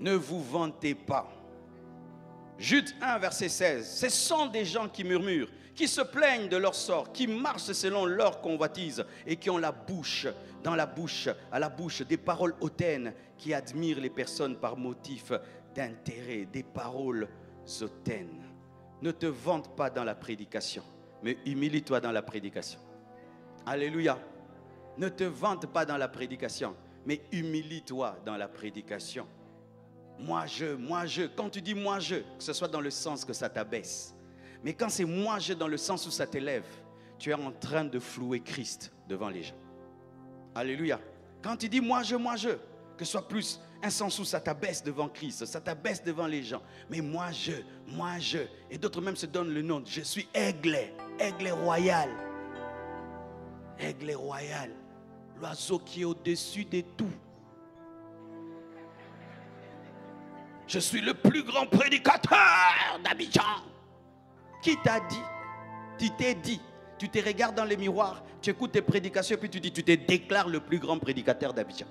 Ne vous vantez pas. Jude 1, verset 16. Ce sont des gens qui murmurent, qui se plaignent de leur sort, qui marchent selon leur convoitise et qui ont à la bouche, des paroles hautaines, qui admirent les personnes par motif d'intérêt, des paroles hautaines. Ne te vante pas dans la prédication, mais humilie-toi dans la prédication. Alléluia. Ne te vante pas dans la prédication, mais humilie-toi dans la prédication. Moi je. Quand tu dis moi je, que ce soit dans le sens que ça t'abaisse. Mais quand c'est moi je dans le sens où ça t'élève, tu es en train de flouer Christ devant les gens. Alléluia. Quand tu dis moi je, que ce soit plus un sens où ça t'abaisse devant Christ, ça t'abaisse devant les gens. Mais moi je. Et d'autres même se donnent le nom. Je suis aigle royal. Aigle royal. L'oiseau qui est au-dessus de tout. Je suis le plus grand prédicateur d'Abidjan. Qui t'a dit? Tu t'es dit. Tu te regardes dans les miroirs, tu écoutes tes prédications et puis tu dis, tu te déclares le plus grand prédicateur d'Abidjan.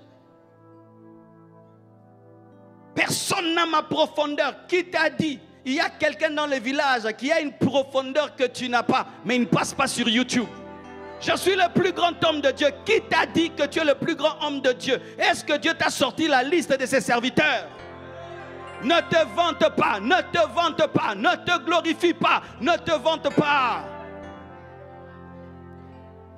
Personne n'a ma profondeur. Qui t'a dit? Il y a quelqu'un dans le village qui a une profondeur que tu n'as pas, mais il ne passe pas sur YouTube. Je suis le plus grand homme de Dieu. Qui t'a dit que tu es le plus grand homme de Dieu? Est-ce que Dieu t'a sorti la liste de ses serviteurs? Ne te vante pas, ne te vante pas, ne te glorifie pas, ne te vante pas.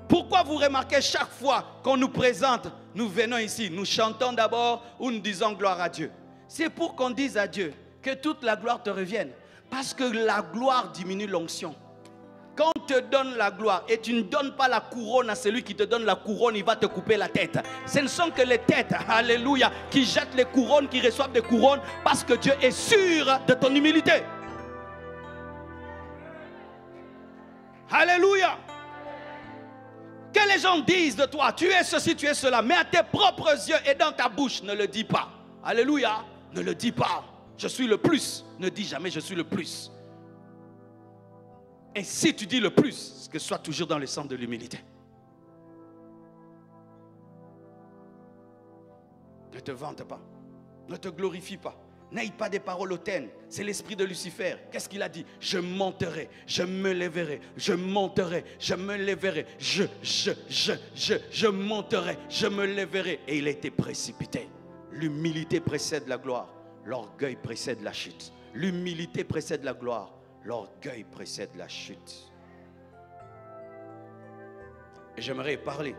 Pourquoi vous remarquez chaque fois qu'on nous présente, nous venons ici, nous chantons d'abord ou nous disons gloire à Dieu? C'est pour qu'on dise à Dieu que toute la gloire te revienne. Parce que la gloire diminue l'onction. Quand on te donne la gloire et tu ne donnes pas la couronne à celui qui te donne la couronne, il va te couper la tête. Ce ne sont que les têtes, alléluia, qui jettent les couronnes, qui reçoivent des couronnes parce que Dieu est sûr de ton humilité. Alléluia. Que les gens disent de toi, tu es ceci, tu es cela, mais à tes propres yeux et dans ta bouche, ne le dis pas. Alléluia, ne le dis pas. Je suis le plus, ne dis jamais je suis le plus. Et si tu dis le plus, que ce soit toujours dans le sens de l'humilité. Ne te vante pas, ne te glorifie pas, n'aie pas des paroles hautaines. C'est l'esprit de Lucifer. Qu'est-ce qu'il a dit? Je monterai, je me lèverai, je monterai, je me lèverai, je monterai, je me lèverai. Et il a été précipité. L'humilité précède la gloire, l'orgueil précède la chute. L'humilité précède la gloire. L'orgueil précède la chute. Et j'aimerais parler